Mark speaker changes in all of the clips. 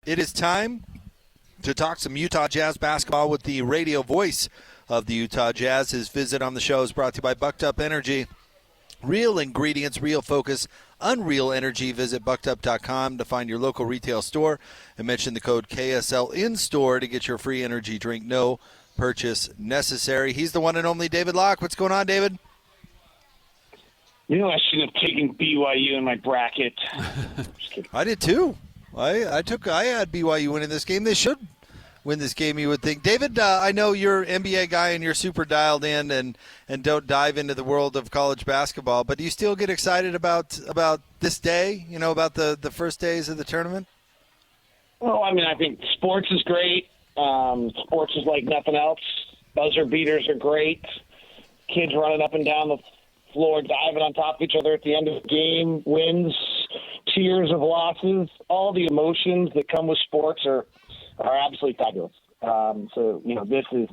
Speaker 1: It is time to talk some Utah Jazz basketball with the radio voice of the Utah Jazz. His visit on the show is brought to you by Bucked Up Energy. Real ingredients, real focus, unreal energy. Visit buckedup.com to find your local retail store and mention the code KSL in store to get your free energy drink. No purchase necessary. He's the one and only David Locke. What's going on, David?
Speaker 2: You know, I should have taken BYU in my bracket. Just kidding.
Speaker 1: I did too. I had BYU winning this game. They should win this game, you would think. David, I know you're an NBA guy and you're super dialed in and don't dive into the world of college basketball, but do you still get excited about this day, about the first days of the tournament?
Speaker 2: Well, I mean, I think sports is great. Sports is like nothing else. Buzzer beaters are great. Kids running up and down the floor, diving on top of each other at the end of the game, wins, tears of losses, all the emotions that come with sports are absolutely fabulous. So, this is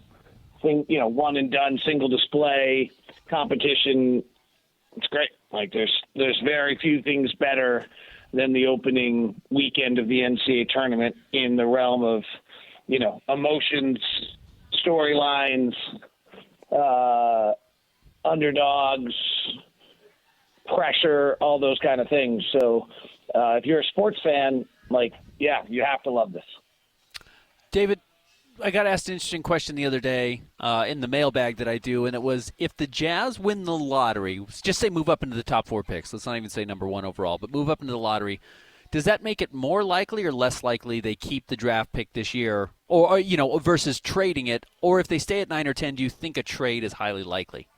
Speaker 2: one and done, single display competition. It's great. Like there's very few things better than the opening weekend of the NCAA tournament in the realm of, emotions, storylines, underdogs, pressure, all those kind of things. So if you're a sports fan, you have to love this.
Speaker 3: David, I got asked an interesting question the other day in the mailbag that I do, and it was, if the Jazz win the lottery, just say move up into the top 4 picks, let's not even say number 1 overall, but move up into the lottery, does that make it more likely or less likely they keep the draft pick this year, or versus trading it? Or if they stay at 9 or 10, do you think a trade is highly likely?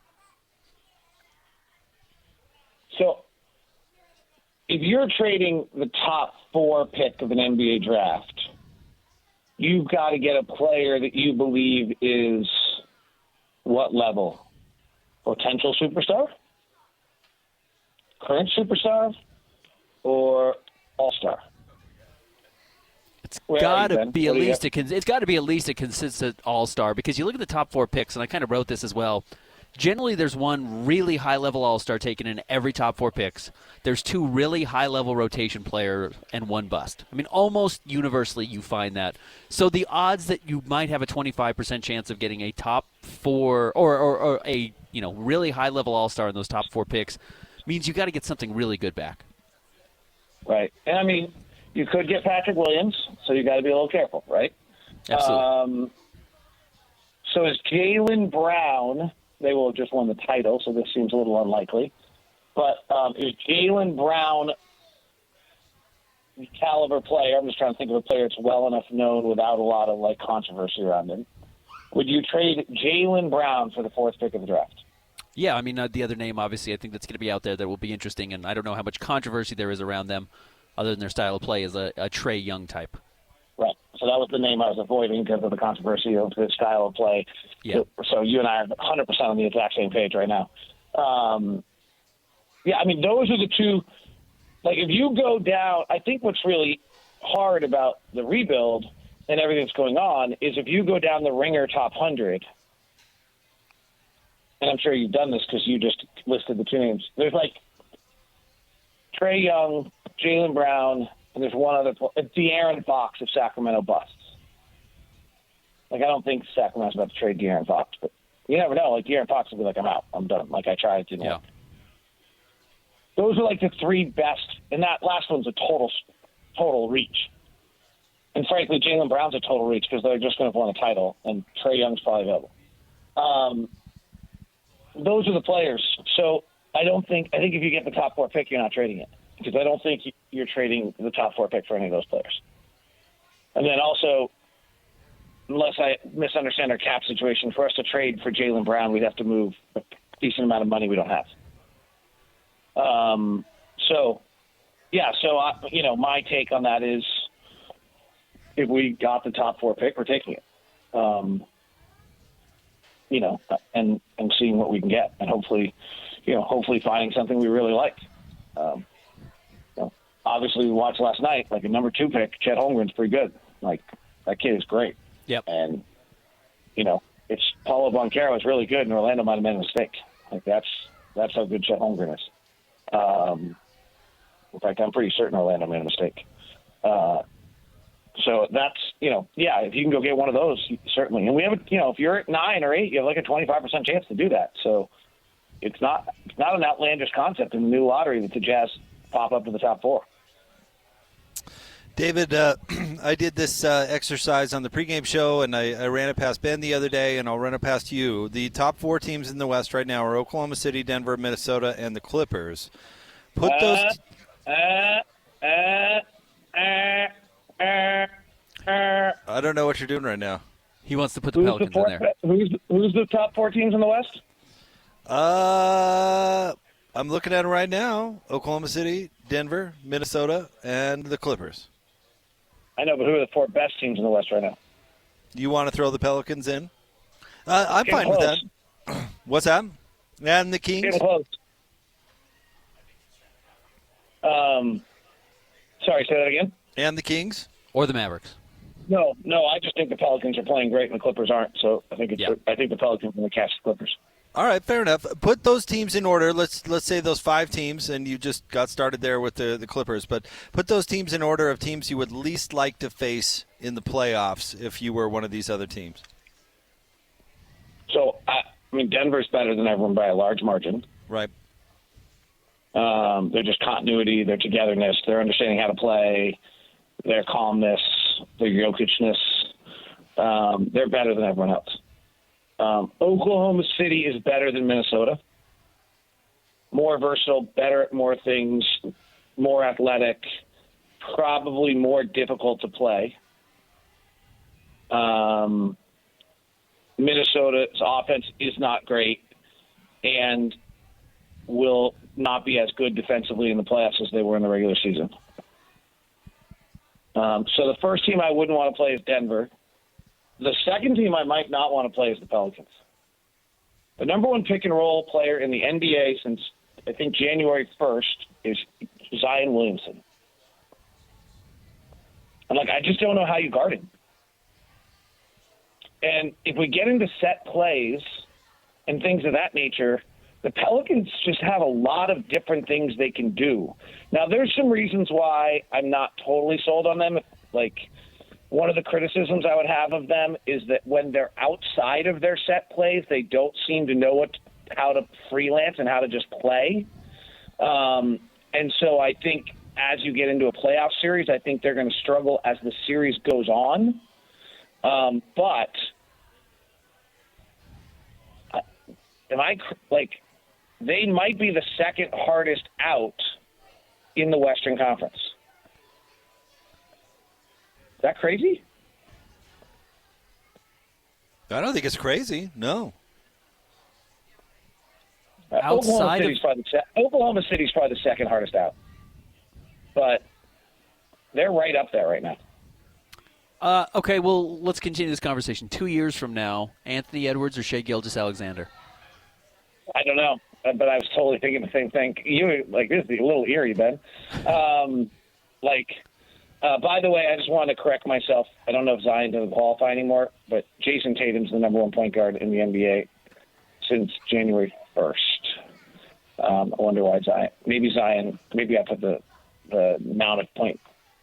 Speaker 2: So if you're trading the top 4 pick of an NBA draft, you've got to get a player that you believe is what level? Potential superstar? Current superstar? Or all-star?
Speaker 3: It's got to be at least a consistent all-star, because you look at the top 4 picks, and I kind of wrote this as well. Generally, there's one really high-level all-star taken in every top 4 picks. There's 2 really high-level rotation players and 1 bust. I mean, almost universally you find that. So the odds that you might have a 25% chance of getting a top 4 or a really high-level all-star in those top 4 picks means you got to get something really good back.
Speaker 2: Right. And, I mean, you could get Patrick Williams, so you got to be a little careful, right?
Speaker 3: Absolutely.
Speaker 2: So is Jaylen Brown – they will have just won the title, so this seems a little unlikely. But is Jaylen Brown the caliber player? I'm just trying to think of a player that's well enough known without a lot of controversy around him. Would you trade Jaylen Brown for the 4th pick of the draft?
Speaker 3: Yeah, I mean, the other name, obviously, I think that's going to be out there that will be interesting, and I don't know how much controversy there is around them other than their style of play is a Trae Young type.
Speaker 2: Right. So that was the name I was avoiding because of the controversy of his style of play.
Speaker 3: Yeah.
Speaker 2: So you and I are 100% on the exact same page right now. I mean, those are the 2. If you go down, I think what's really hard about the rebuild and everything that's going on is if you go down the Ringer top 100, and I'm sure you've done this because you just listed the 2 names. There's Trae Young, Jaylen Brown, and there's one other, De'Aaron Fox if Sacramento busts. I don't think Sacramento's about to trade De'Aaron Fox, but you never know. De'Aaron Fox will be I'm out. I'm done. I tried, it didn't work. Those are the 3 best, and that last one's a total reach. And frankly, Jaylen Brown's a total reach because they're just going to win a title, and Trae Young's probably available. Those are the players. So I think if you get the top 4 pick, you're not trading it, because I don't think you're trading the top 4 pick for any of those players. And then also, unless I misunderstand our cap situation, for us to trade for Jaylen Brown, we'd have to move a decent amount of money we don't have. My take on that is, if we got the top 4 pick, we're taking it. And seeing what we can get, and hopefully finding something we really like. Obviously, we watched last night, a number 2 pick, Chet Holmgren's pretty good. That kid is great.
Speaker 3: Yep.
Speaker 2: And, it's Paulo Banchero is really good, and Orlando might have made a mistake. That's how good Chet Holmgren is. In fact, I'm pretty certain Orlando made a mistake. So that's, if you can go get one of those, certainly. And we have, if you're at 9 or 8, you have like a 25% chance to do that. So it's not an outlandish concept in the new lottery that the Jazz pop up to the top 4.
Speaker 1: David, I did this exercise on the pregame show, and I ran it past Ben the other day, and I'll run it past you. The top 4 teams in the West right now are Oklahoma City, Denver, Minnesota, and the Clippers. Put those. I don't know what you're doing right now.
Speaker 3: He wants to put the Pelicans in there.
Speaker 2: Who's the top 4 teams in the West?
Speaker 1: I'm looking at it right now. Oklahoma City, Denver, Minnesota, and the Clippers.
Speaker 2: I know, but who are the 4 best teams in the West right now?
Speaker 1: You want to throw the Pelicans in? I'm fine with that. What's that? And the Kings?
Speaker 2: Getting close. Sorry, say that again?
Speaker 1: And the Kings?
Speaker 3: Or the Mavericks?
Speaker 2: No, I just think the Pelicans are playing great and the Clippers aren't. So I think I think the Pelicans are going to catch the Clippers.
Speaker 1: All right, fair enough. Put those teams in order. Let's say those 5 teams, and you just got started there with the Clippers. But put those teams in order of teams you would least like to face in the playoffs if you were one of these other teams.
Speaker 2: So, Denver's better than everyone by a large margin.
Speaker 1: Right.
Speaker 2: They're just continuity, their togetherness, their understanding how to play, their calmness, their Jokicness. They're better than everyone else. Oklahoma City is better than Minnesota. More versatile, better at more things, more athletic, probably more difficult to play. Minnesota's offense is not great and will not be as good defensively in the playoffs as they were in the regular season. So the first team I wouldn't want to play is Denver. The second team I might not want to play is the Pelicans. The number 1 pick-and-roll player in the NBA since, I think, January 1st is Zion Williamson. And, I just don't know how you guard him. And if we get into set plays and things of that nature, the Pelicans just have a lot of different things they can do. Now, there's some reasons why I'm not totally sold on them. One of the criticisms I would have of them is that when they're outside of their set plays, they don't seem to know how to freelance and how to just play. And so I think as you get into a playoff series, I think they're going to struggle as the series goes on. But they might be the second hardest out in the Western Conference. Is that crazy?
Speaker 1: I don't think it's crazy. No.
Speaker 2: Oklahoma City's probably the second hardest out. But they're right up there right now.
Speaker 3: Okay, well, let's continue this conversation. 2 years from now, Anthony Edwards or Shai Gilgeous-Alexander?
Speaker 2: I don't know, but I was totally thinking the same thing. This is a little eerie, Ben. By the way, I just wanted to correct myself. I don't know if Zion doesn't qualify anymore, but Jason Tatum's the number 1 point guard in the NBA since January 1st. I wonder why Maybe I put the amount of point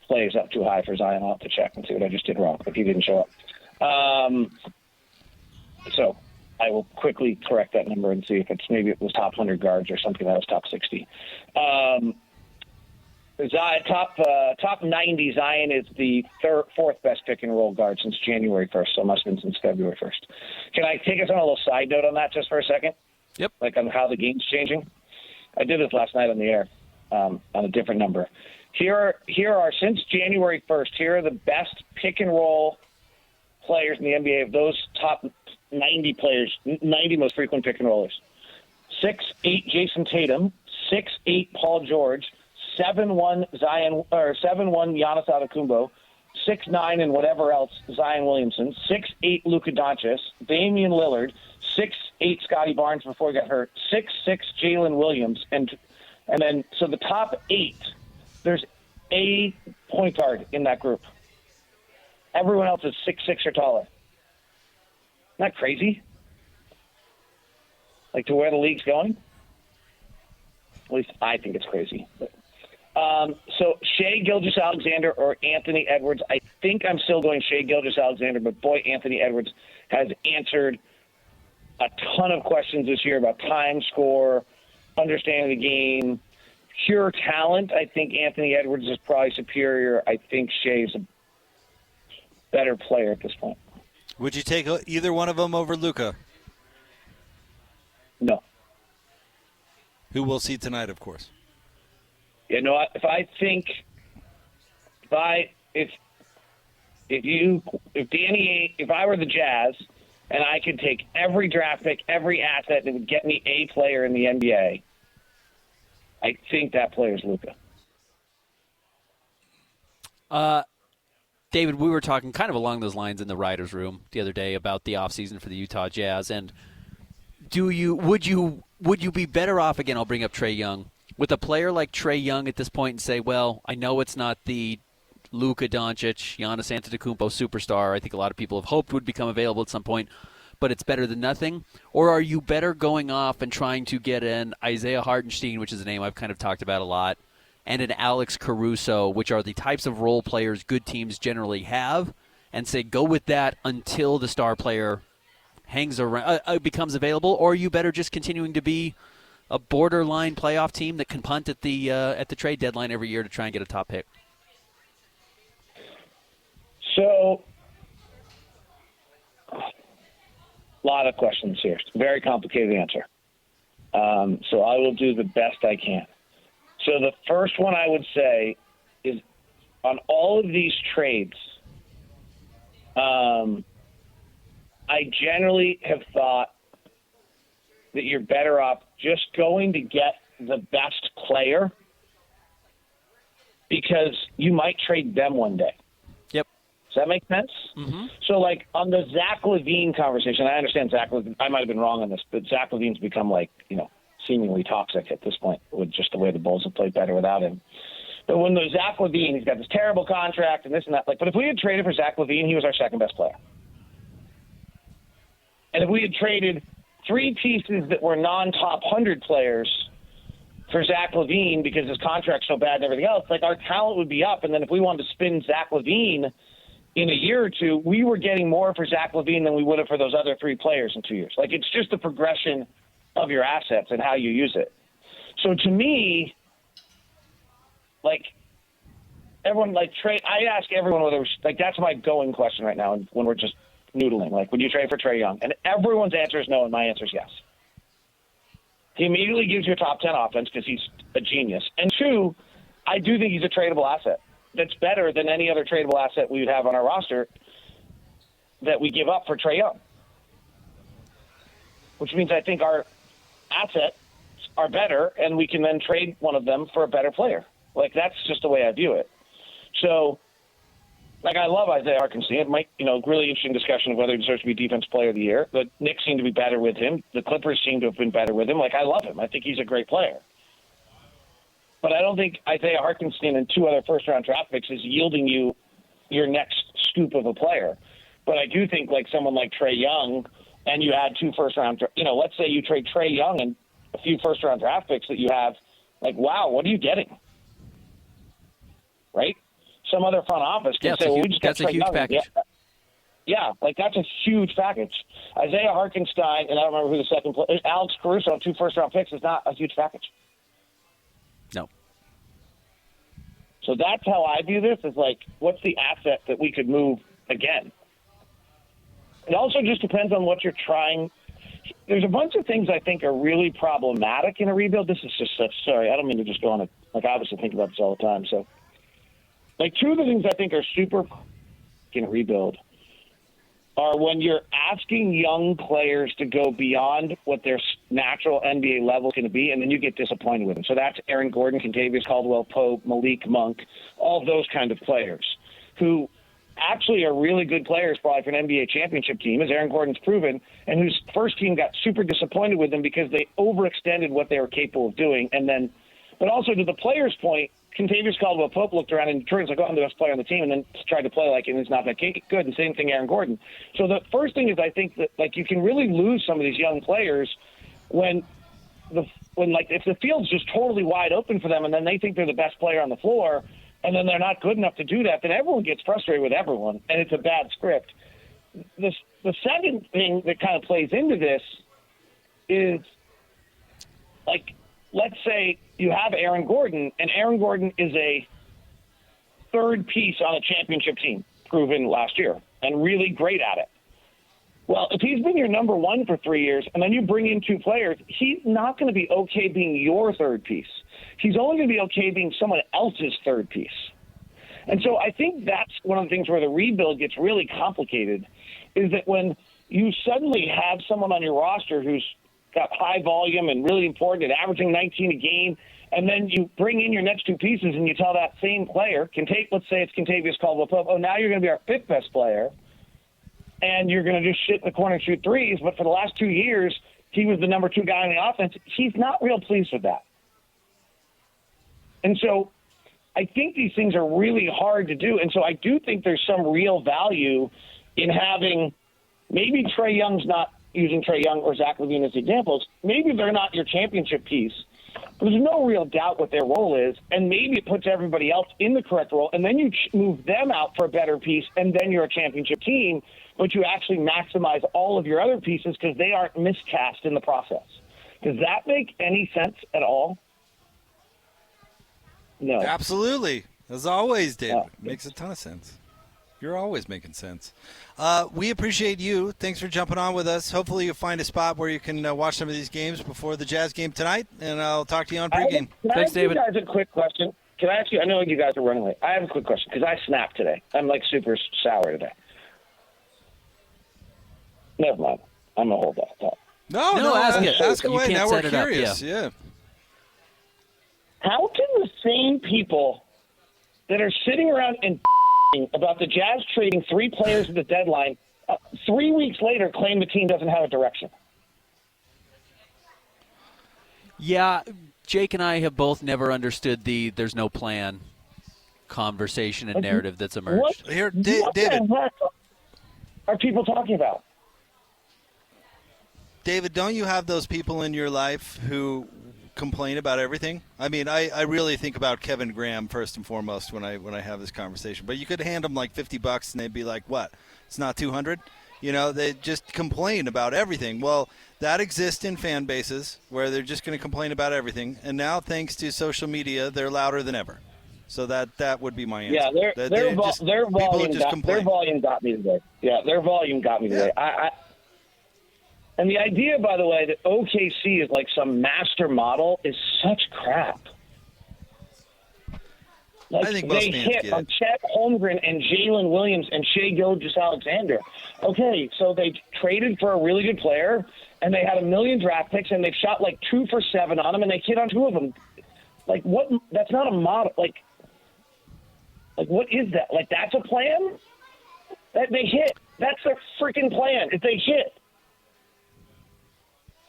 Speaker 2: plays up too high for Zion. I'll have to check and see what I just did wrong if he didn't show up. So I will quickly correct that number and see if it was top 100 guards or something that was top 60. Zion, top 90, Zion is the 4th best pick and roll guard since January 1st, so it must have been since February 1st. Can I take us on a little side note on that just for a second?
Speaker 3: Yep.
Speaker 2: On how the game's changing? I did this last night on the air on a different number. Here are since January 1st, here are the best pick and roll players in the NBA of those top 90 players, 90 most frequent pick and rollers. 6'8" Jason Tatum, 6'8" Paul George, 7'1" Giannis Antetokounmpo, 6'9" and whatever else Zion Williamson, 6'8" Luka Doncic, Damian Lillard, 6'8" Scotty Barnes before he got hurt, 6'6" Jalen Williams, and then so the top 8, there's a point guard in that group. Everyone else is 6'6" or taller. Isn't that crazy? To where the league's going? At least I think it's crazy. But So Shai Gilgeous-Alexander or Anthony Edwards. I think I'm still going Shai Gilgeous-Alexander, but boy, Anthony Edwards has answered a ton of questions this year about time, score, understanding the game, pure talent. I think Anthony Edwards is probably superior. I think Shai's a better player at this point.
Speaker 1: Would you take either one of them over Luka?
Speaker 2: No.
Speaker 1: Who we'll see tonight, of course.
Speaker 2: You know, if I were the Jazz and I could take every draft pick, every asset that would get me a player in the NBA, I think that player is Luka.
Speaker 3: David, we were talking kind of along those lines in the writers' room the other day about the offseason for the Utah Jazz, and would you be better off, again, I'll bring up Trae Young, with a player like Trae Young at this point and say, well, I know it's not the Luka Doncic, Giannis Antetokounmpo superstar I think a lot of people have hoped would become available at some point, but it's better than nothing? Or are you better going off and trying to get an Isaiah Hartenstein, which is a name I've kind of talked about a lot, and an Alex Caruso, which are the types of role players good teams generally have, and say go with that until the star player hangs around, becomes available? Or are you better just continuing to be a borderline playoff team that can punt at the trade deadline every year to try and get a top pick?
Speaker 2: So, a lot of questions here. Very complicated answer. So I will do the best I can. So the first one I would say is on all of these trades, I generally have thought that you're better off just going to get the best player because you might trade them one day.
Speaker 3: Yep.
Speaker 2: Does that make sense?
Speaker 3: Mm-hmm.
Speaker 2: So, like, on the Zach LaVine conversation, I understand Zach LaVine, I might have been wrong on this, but Zach LaVine's become, like, seemingly toxic at this point with just the way the Bulls have played better without him. But when the Zach LaVine, he's got this terrible contract and this and that. But if we had traded for Zach LaVine, he was our second best player. And if we had traded three pieces that were non-top 100 players for Zach LaVine because his contract's so bad and everything else, like, our talent would be up. And then if we wanted to spin Zach LaVine in a year or two, we were getting more for Zach LaVine than we would have for those other three players in 2 years. Like, it's just the progression of your assets and how you use it. So to me, like, everyone, like, trade. I ask everyone whether, like, that's my going question right now when we're just noodling. Like, would you trade for Trae Young? And everyone's answer is no, and my answer is yes. He immediately gives you a top 10 offense because he's a genius. And two, I do think he's a tradable asset. That's better than any other tradable asset we would have on our roster that we give up for Trae Young. Which means I think our assets are better, and we can then trade one of them for a better player. Like, that's just the way I view it. So, like, I love Isaiah Hartenstein. It might, really interesting discussion of whether he deserves to be Defensive Player of the Year. The Knicks seem to be better with him. The Clippers seem to have been better with him. Like, I love him. I think he's a great player. But I don't think Isaiah Hartenstein and two other first-round draft picks is yielding you your next scoop of a player. But I do think, like, someone like Trae Young, and you add two first-round, let's say you trade Trae Young and a few first-round draft picks that you have, like, wow, what are you getting? Right? Some other front office can say, well, we just got Trae Young. That's a huge package. Yeah, like, that's a huge package. Isaiah Hartenstein, and I don't remember who the second player, Alex Caruso, two first-round picks is not a huge package.
Speaker 3: No.
Speaker 2: So that's how I view this, is like, what's the asset that we could move again? It also just depends on what you're trying. There's a bunch of things I think are really problematic in a rebuild. This is just sorry, I don't mean to just go on I obviously think about this all the time. So, like, two of the things I think are super in a rebuild are when you're asking young players to go beyond what their natural NBA level is going to be, and then you get disappointed with them. So that's Aaron Gordon, Kentavious Caldwell-Pope, Malik Monk, all those kind of players who actually are really good players probably for an NBA championship team, as Aaron Gordon's proven, and whose first team got super disappointed with them because they overextended what they were capable of doing. And then, but also to the player's point, Kentavious Caldwell-Pope looked around in Detroit and was like, oh, I'm the best player on the team, and then tried to play like it, and it's not that good. And same thing, Aaron Gordon. So the first thing is I think that, like, you can really lose some of these young players when if the field's just totally wide open for them and then they think they're the best player on the floor and then they're not good enough to do that, then everyone gets frustrated with everyone, and it's a bad script. The second thing that kind of plays into this is, like, let's say you have Aaron Gordon, and Aaron Gordon is a third piece on a championship team, proven last year, and really great at it. Well, if he's been your number one for 3 years, and then you bring in two players, he's not going to be okay being your third piece. He's only going to be okay being someone else's third piece. And so I think that's one of the things where the rebuild gets really complicated, is that when you suddenly have someone on your roster who's got high volume and really important and averaging 19 a game, and then you bring in your next two pieces and you tell that same player, let's say it's Kentavious Caldwell-Pope, oh, now you're going to be our fifth best player, and you're going to just sit in the corner and shoot threes, but for the last 2 years, he was the number two guy on the offense. He's not real pleased with that. And so I think these things are really hard to do, and so I do think there's some real value in having maybe Trae Young's not using Trae Young or Zach LaVine as examples. Maybe they're not your championship piece, but there's no real doubt what their role is, and maybe it puts everybody else in the correct role, and then you move them out for a better piece, and then you're a championship team, but you actually maximize all of your other pieces because they aren't miscast in the process. Does that make any sense at all? No.
Speaker 1: Absolutely. As always, David. Makes a ton of sense. You're always making sense. We appreciate you. Thanks for jumping on with us. Hopefully you'll find a spot where you can watch some of these games before the Jazz game tonight, and I'll talk to you on pregame.
Speaker 2: Thanks, David. Can I ask you guys a quick question? Can I ask you? I know you guys are running late. I have a quick question because I snapped today. I'm like super sour today. Never mind. I'm going to hold that thought.
Speaker 1: No,
Speaker 3: ask it.
Speaker 1: Ask away. Now we're
Speaker 3: it
Speaker 1: curious.
Speaker 3: up,
Speaker 1: yeah.
Speaker 2: How can the same people that are sitting around and about the Jazz trading three players at the deadline 3 weeks later claim the team doesn't have a direction?
Speaker 3: Yeah, Jake and I have both never understood the "there's no plan" conversation and narrative that's emerged.
Speaker 2: What
Speaker 1: David.
Speaker 2: the heck are people talking about?
Speaker 1: David, don't you have those people in your life who complain about everything? I mean, I really think about Kevin Graham first and foremost when I have this conversation. But you could hand them like $50 and they'd be like, "What? It's not 200?" You know, they just complain about everything. Well, that exists in fan bases where they're just going to complain about everything. And now, thanks to social media, they're louder than ever. So that would be my answer.
Speaker 2: Yeah, their volume got me today. Yeah, their volume got me today. And the idea, by the way, that OKC is like some master model is such crap. Like,
Speaker 1: I think most
Speaker 2: they
Speaker 1: fans
Speaker 2: hit
Speaker 1: get
Speaker 2: on
Speaker 1: it.
Speaker 2: Chet Holmgren and Jalen Williams and Shai Gilgeous-Alexander. Okay, so they traded for a really good player, and they had 1 million draft picks, and they've shot like 2 for 7 on them, and they hit on 2 of them. Like, what? That's not a model. Like what is that? Like, that's a plan? That they hit. That's their freaking plan. If they hit.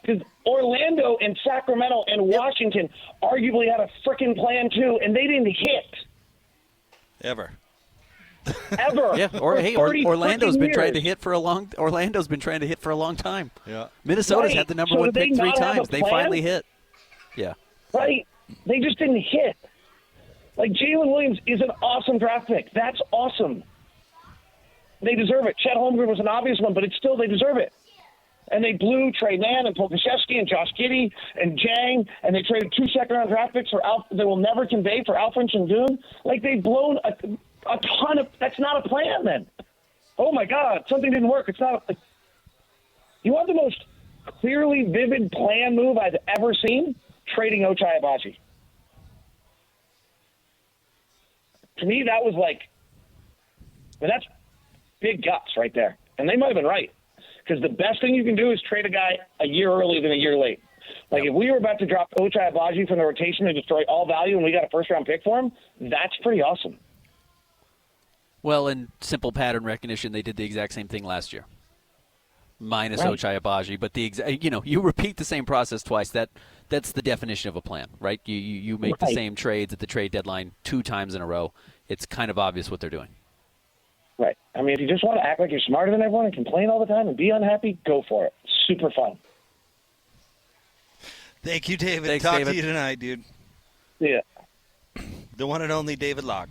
Speaker 2: Because Orlando and Sacramento and Washington arguably had a freaking plan too, and they didn't hit.
Speaker 1: Ever.
Speaker 3: Yeah, Orlando's been trying to hit for a long. Time.
Speaker 1: Yeah.
Speaker 3: Minnesota's had the number one pick 3 times. They finally hit. Yeah.
Speaker 2: Right. They just didn't hit. Like, Jalen Williams is an awesome draft pick. That's awesome. They deserve it. Chet Holmgren was an obvious one, but it's still, they deserve it. And they blew Trey Mann and Pokashevsky and Josh Giddey and Jang, and they traded 2 second-round draft picks they will never convey for Alfred Sengun. Like, they've blown a ton of – that's not a plan then. Oh, my God, something didn't work. It's not – you want the most clearly vivid plan move I've ever seen? Trading Ochai Agbaji. To me, that was like – that's big guts right there. And they might have been right. Because the best thing you can do is trade a guy a year early than a year late. Like, if we were about to drop Ochai Agbaji from the rotation and destroy all value and we got a first-round pick for him, that's pretty awesome.
Speaker 3: Well, in simple pattern recognition, they did the exact same thing last year. Minus
Speaker 2: right.
Speaker 3: Ochai Agbaji. But you repeat the same process twice. That's the definition of a plan, right? You make the same trades at the trade deadline 2 times in a row. It's kind of obvious what they're doing.
Speaker 2: Right. I mean, if you just want to act like you're smarter than everyone and complain all the time and be unhappy, go for it. Super fun.
Speaker 1: Thank you, David.
Speaker 3: Thanks,
Speaker 1: Talk
Speaker 3: David.
Speaker 1: to you tonight, dude.
Speaker 2: Yeah.
Speaker 1: The one and only David Locke.